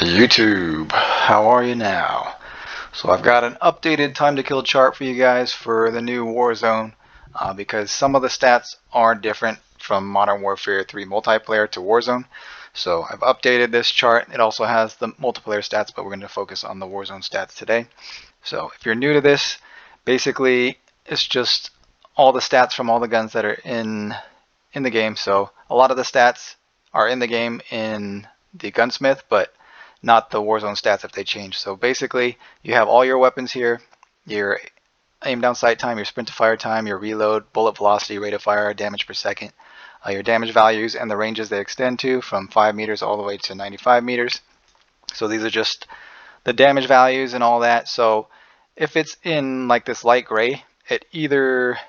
YouTube, how are you now? So I've got an updated time to kill chart for you guys for the new Warzone because some of the stats are different from Modern Warfare 3 multiplayer to Warzone. So I've updated this chart. It also has the multiplayer stats, but we're going to focus on the Warzone stats today. So if you're new to this, basically it's just all the stats from all the guns that are in the game. So a lot of the stats are in the game in the gunsmith, but not the Warzone stats if they change. So basically, you have all your weapons here, your aim down sight time, your sprint to fire time, your reload, bullet velocity, rate of fire, damage per second, your damage values, and the ranges they extend to from 5 meters all the way to 95 meters. So these are just the damage values and all that. So if it's in like this light gray, it either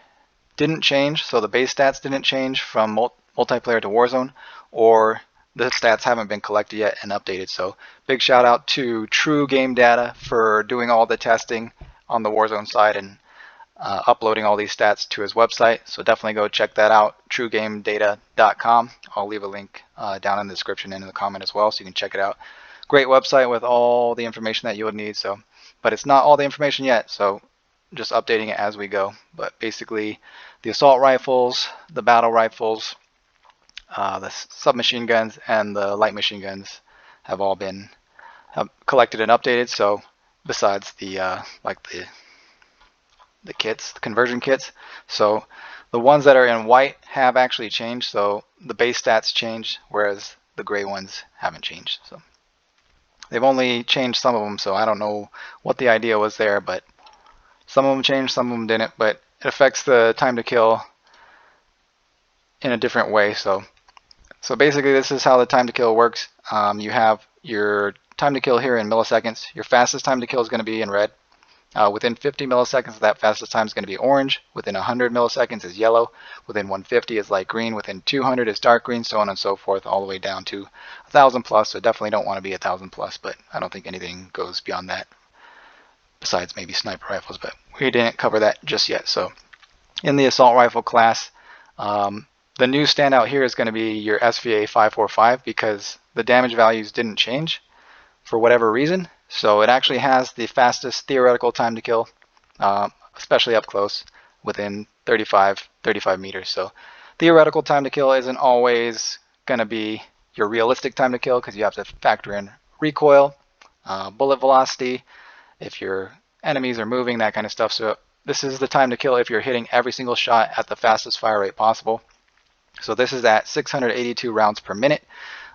didn't change, so the base stats didn't change from multiplayer to Warzone, or the stats haven't been collected yet and updated. So big shout out to True Game Data for doing all the testing on the Warzone side and uploading all these stats to his website. So definitely go check that out, truegamedata.com. I'll leave a link down in the description and in the comment as well, so you can check it out. Great website with all the information that you would need. So, but it's not all the information yet, so just updating it as we go. But basically, the assault rifles, the battle rifles, the submachine guns, and the light machine guns have all been collected and updated. So besides the the kits, the conversion kits, so the ones that are in white have actually changed. So the base stats changed, whereas the gray ones haven't changed. So they've only changed some of them. So I don't know what the idea was there, but some of them changed, some of them didn't. But it affects the time to kill in a different way. So basically, this is how the time to kill works. You have your time to kill here in milliseconds. Your fastest time to kill is going to be in red. Within 50 milliseconds, that fastest time is going to be orange. Within 100 milliseconds is yellow. Within 150 is light green. Within 200 is dark green, so on and so forth, all the way down to 1,000 plus. So definitely don't want to be 1,000 plus, but I don't think anything goes beyond that, besides maybe sniper rifles, but we didn't cover that just yet. So in the assault rifle class, the new standout here is going to be your SVA 545 because the damage values didn't change for whatever reason. So it actually has the fastest theoretical time to kill, especially up close, within 35 meters. So theoretical time to kill isn't always going to be your realistic time to kill because you have to factor in recoil, bullet velocity, if your enemies are moving, that kind of stuff. So this is the time to kill if you're hitting every single shot at the fastest fire rate possible. So this is at 682 rounds per minute.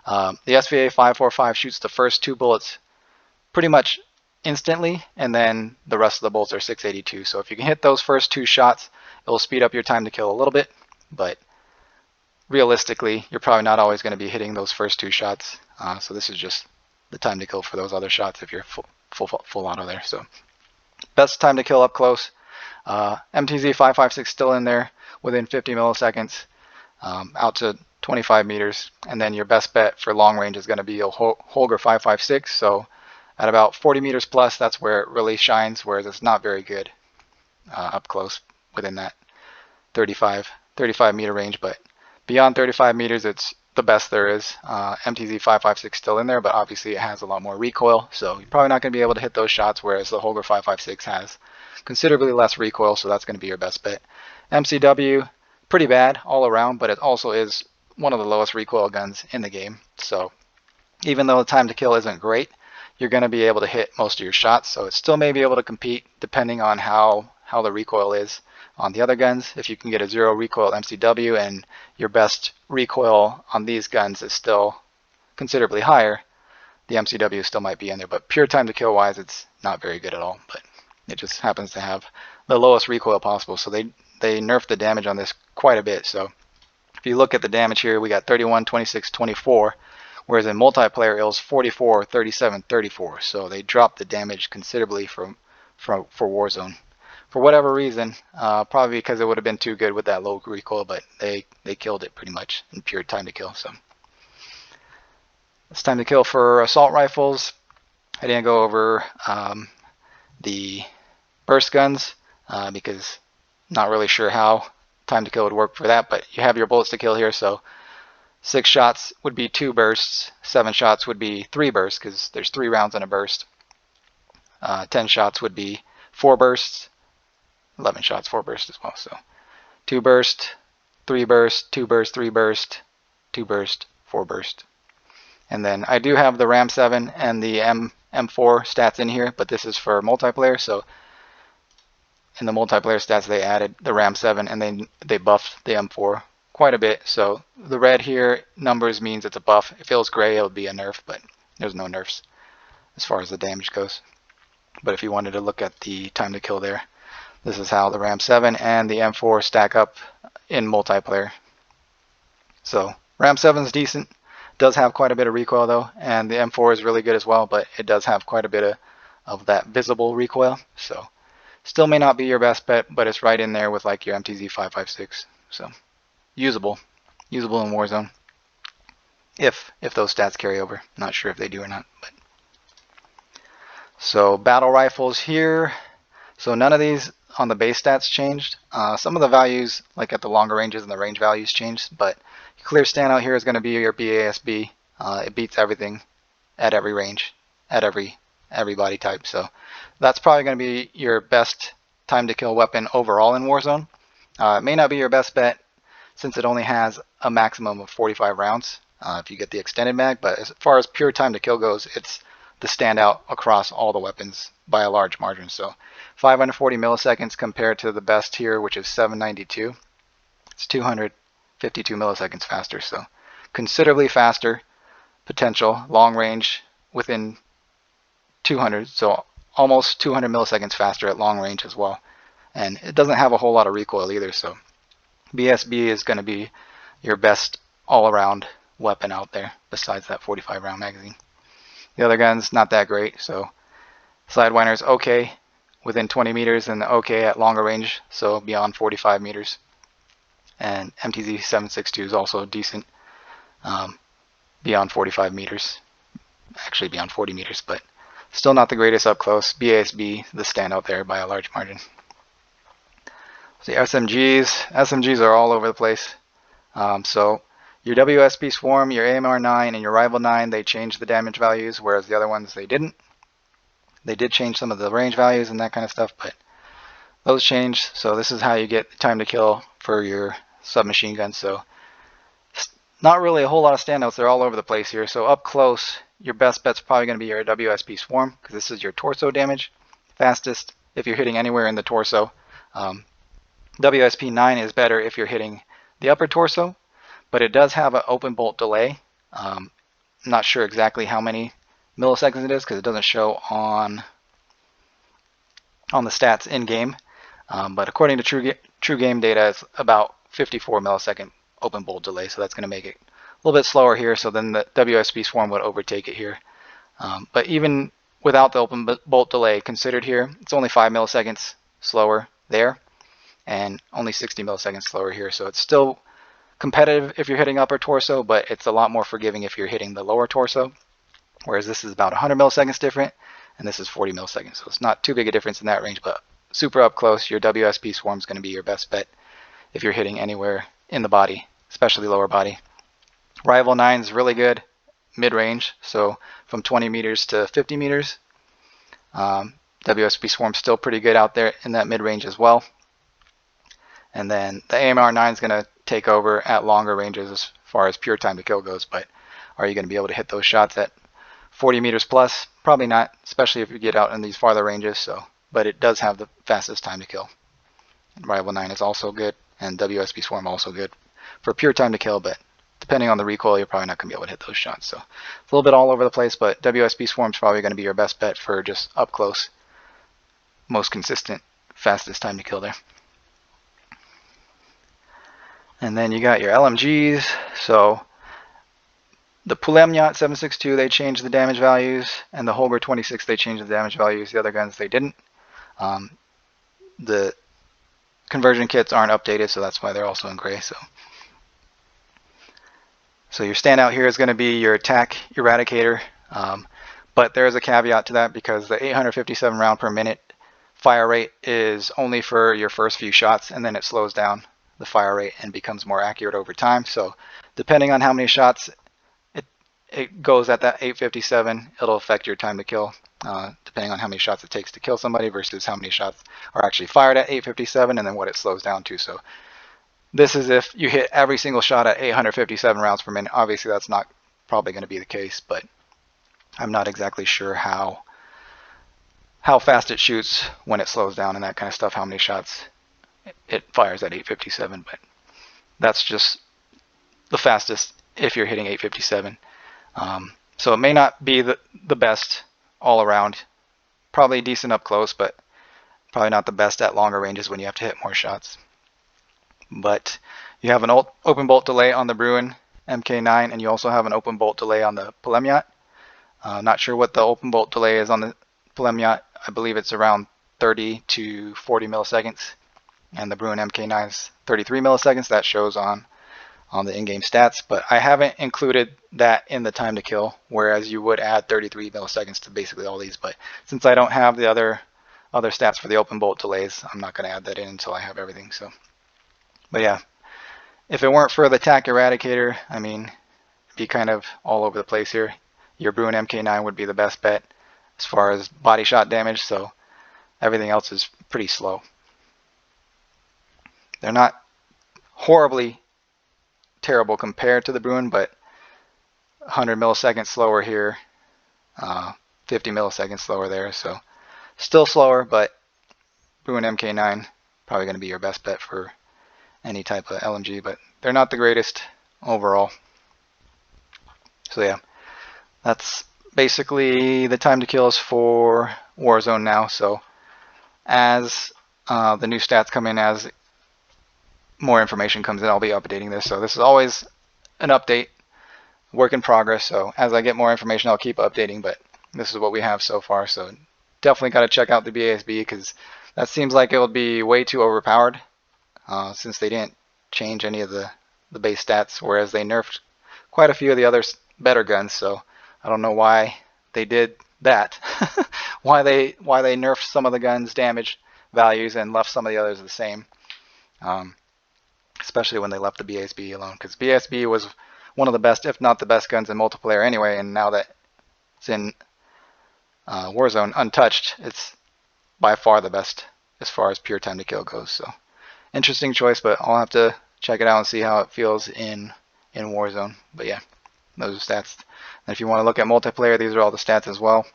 The SVA 545 shoots the first 2 bullets pretty much instantly, and then the rest of the bullets are 682. So if you can hit those first 2 shots, it will speed up your time to kill a little bit, but realistically, you're probably not always going to be hitting those first 2 shots. So this is just the time to kill for those other shots if you're full auto there. So best time to kill up close. MTZ 556 still in there within 50 milliseconds. Out to 25 meters, and then your best bet for long range is going to be a Holger 556. So at about 40 meters plus, that's where it really shines, whereas it's not very good up close within that 35 meter range. But beyond 35 meters, it's the best there is. MTZ 556 still in there, but obviously it has a lot more recoil, so you're probably not going to be able to hit those shots, whereas the Holger 556 has considerably less recoil, so that's going to be your best bet. MCW, pretty bad all around, but it also is one of the lowest recoil guns in the game. So even though the time to kill isn't great, you're going to be able to hit most of your shots. So it still may be able to compete depending on how the recoil is on the other guns. If you can get a 0 recoil MCW and your best recoil on these guns is still considerably higher, the MCW still might be in there. But pure time to kill wise, it's not very good at all. But it just happens to have the lowest recoil possible. So they nerfed the damage on this quite a bit. So if you look at the damage here, we got 31, 26, 24, whereas in multiplayer it was 44, 37, 34. So they dropped the damage considerably for Warzone. For whatever reason, probably because it would have been too good with that low recoil, but they killed it pretty much in pure time to kill. So it's time to kill for assault rifles. I didn't go over the burst guns because not really sure how time to kill would work for that, but you have your bullets to kill here. So 6 shots would be 2 bursts. 7 shots would be 3 bursts because there's 3 rounds in a burst. 10 shots would be 4 bursts. 11 shots, 4 bursts as well. So 2 burst, 3 burst, 2 burst, 3 burst, 2 burst, 4 burst. And then I do have the RAM 7 and the M4 stats in here, but this is for multiplayer. So in the multiplayer stats, they added the RAM 7 and they buffed the M4 quite a bit. So the red here numbers means it's a buff. If it was gray, it would be a nerf, but there's no nerfs as far as the damage goes. But if you wanted to look at the time to kill there, this is how the RAM 7 and the M4 stack up in multiplayer. So RAM 7 is decent. Does have quite a bit of recoil though, and the M4 is really good as well, but it does have quite a bit of that visible recoil. So still may not be your best bet, but it's right in there with like your MTZ 556. So usable in Warzone if those stats carry over. Not sure if they do or not. But so battle rifles here. So none of these on the base stats changed. Some of the values, like at the longer ranges and the range values, changed, but clear standout here is going to be your BASB. It beats everything at every range, at every body type. So that's probably going to be your best time to kill weapon overall in Warzone. It may not be your best bet since it only has a maximum of 45 rounds if you get the extended mag, but as far as pure time to kill goes, it's the standout across all the weapons by a large margin. So 540 milliseconds compared to the best here, which is 792. It's 252 milliseconds faster, so considerably faster potential, long range within 200, so almost 200 milliseconds faster at long range as well. And it doesn't have a whole lot of recoil either, so BSB is going to be your best all-around weapon out there besides that 45 round magazine. The other gun's not that great, so Sidewinder's okay within 20 meters and okay at longer range, so beyond 45 meters. And MTZ 762 is also decent beyond 45 meters, actually beyond 40 meters, but still not the greatest up close. BASB, the standout there by a large margin. So the SMGs are all over the place. So your WSP Swarm, your AMR 9, and your Rival 9, they changed the damage values, whereas the other ones they didn't. They did change some of the range values and that kind of stuff, but those changed. So this is how you get time to kill for your submachine gun. So not really a whole lot of standouts. They're all over the place here. So up close, your best bet's probably going to be your WSP Swarm, because this is your torso damage. Fastest if you're hitting anywhere in the torso. WSP 9 is better if you're hitting the upper torso, but it does have an open bolt delay. Not sure exactly how many milliseconds it is because it doesn't show on the stats in game. But according to true game data, it's about 54 millisecond open bolt delay, so that's going to make it a little bit slower here. So then the WSP Swarm would overtake it here. But even without the open bolt delay considered here, it's only 5 milliseconds slower there, and only 60 milliseconds slower here. So it's still competitive if you're hitting upper torso, but it's a lot more forgiving if you're hitting the lower torso. Whereas this is about 100 milliseconds different, and this is 40 milliseconds. So it's not too big a difference in that range, but super up close, your WSP Swarm is going to be your best bet if you're hitting anywhere in the body, especially lower body. Rival 9 is really good mid-range, so from 20 meters to 50 meters. WSP Swarm still pretty good out there in that mid-range as well. And then the AMR 9 is going to take over at longer ranges as far as pure time to kill goes, but are you going to be able to hit those shots at 40 meters plus? Probably not, especially if you get out in these farther ranges. So, but it does have the fastest time to kill. Rival 9 is also good, and WSP Swarm also good for pure time to kill, but depending on the recoil, you're probably not going to be able to hit those shots. So it's a little bit all over the place, but WSP Swarm is probably going to be your best bet for just up close, most consistent, fastest time to kill there. And then you got your LMGs. So the Pulemyot 762, they changed the damage values, and the Holger 26, they changed the damage values. The other guns, they didn't. The conversion kits aren't updated, so that's why they're also in gray. So your standout here is going to be your attack eradicator, but there is a caveat to that because the 857 round per minute fire rate is only for your first few shots, and then it slows down the fire rate and becomes more accurate over time. So depending on how many shots it goes at that 857, it'll affect your time to kill, depending on how many shots it takes to kill somebody versus how many shots are actually fired at 857 and then what it slows down to. So this is if you hit every single shot at 857 rounds per minute. Obviously that's not probably going to be the case, but I'm not exactly sure how fast it shoots when it slows down and that kind of stuff, how many shots it fires at 857, but that's just the fastest if you're hitting 857. So it may not be the best all around, probably decent up close, but probably not the best at longer ranges when you have to hit more shots. But you have an open bolt delay on the Bruin MK9, and you also have an open bolt delay on the MW3. Not sure what the open bolt delay is on the MW3. I believe it's around 30 to 40 milliseconds, and the Bruin MK9 is 33 milliseconds. That shows on the in-game stats, but I haven't included that in the time to kill, whereas you would add 33 milliseconds to basically all these. But since I don't have the other stats for the open bolt delays, I'm not going to add that in until I have everything. So, but yeah, if it weren't for the TAC Eradicator, I mean, it'd be kind of all over the place here. Your Bruin MK9 would be the best bet as far as body shot damage, so everything else is pretty slow. They're not horribly terrible compared to the Bruin, but 100 milliseconds slower here, 50 milliseconds slower there, so still slower, but Bruin MK9 probably going to be your best bet for any type of LMG, but they're not the greatest overall. So yeah, that's basically the time to kills for Warzone now. So as the new stats come in, as more information comes in, I'll be updating this. So this is always an update, work in progress. So as I get more information, I'll keep updating, but this is what we have so far. So definitely got to check out the BASB, because that seems like it would be way too overpowered since they didn't change any of the base stats, whereas they nerfed quite a few of the other better guns. So I don't know why they did that. why they nerfed some of the guns' damage values and left some of the others the same. Especially when they left the BASB alone, because BASB was one of the best, if not the best, guns in multiplayer anyway, and now that it's in Warzone untouched, it's by far the best as far as pure time to kill goes. So interesting choice, but I'll have to check it out and see how it feels in Warzone. But yeah, those are stats. And if you want to look at multiplayer, these are all the stats as well.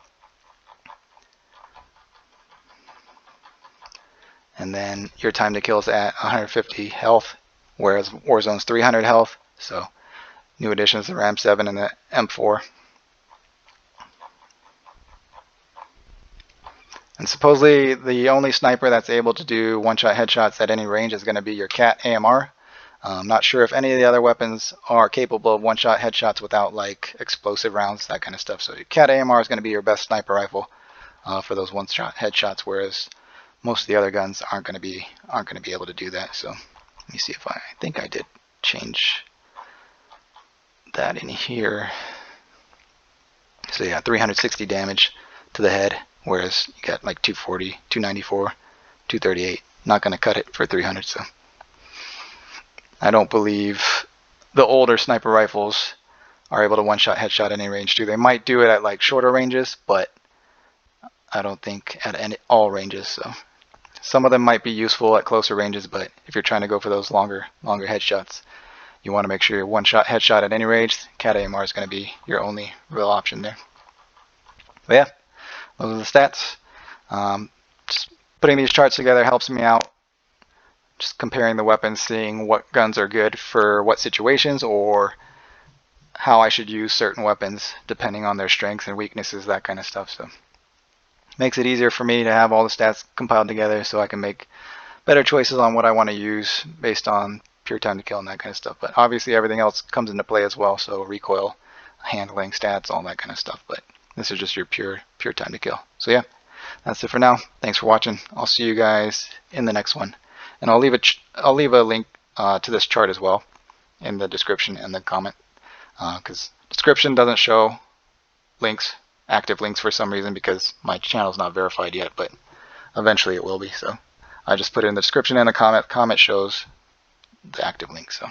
And then your time to kill is at 150 health, whereas Warzone's 300 health. So new additions, the Ram 7 and the M4. And supposedly the only sniper that's able to do one-shot headshots at any range is going to be your Cat AMR. I'm not sure if any of the other weapons are capable of one-shot headshots without like explosive rounds, that kind of stuff. So your Cat AMR is going to be your best sniper rifle for those one-shot headshots, whereas most of the other guns aren't going to be able to do that. So let me see if I think I did change that in here. So yeah, 360 damage to the head, whereas you got like 240, 294, 238. Not going to cut it for 300. So I don't believe the older sniper rifles are able to one-shot headshot at any range too. They might do it at like shorter ranges, but I don't think at all ranges. So some of them might be useful at closer ranges, but if you're trying to go for those longer headshots, you want to make sure you're one-shot headshot at any range. Cat AMR is going to be your only real option there. But yeah, those are the stats. Just putting these charts together helps me out. Just comparing the weapons, seeing what guns are good for what situations, or how I should use certain weapons depending on their strengths and weaknesses, that kind of stuff. So makes it easier for me to have all the stats compiled together so I can make better choices on what I want to use based on pure time to kill and that kind of stuff. But obviously everything else comes into play as well, so recoil, handling, stats, all that kind of stuff. But this is just your pure time to kill. So yeah, that's it for now. Thanks for watching. I'll see you guys in the next one. And I'll leave a link to this chart as well in the description and the comment, because description doesn't show links, active links, for some reason, because my channel is not verified yet, but eventually it will be. So I just put it in the description and the comment. Comment shows the active link. So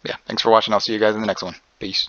Yeah, thanks for watching. I'll see you guys in the next one. Peace.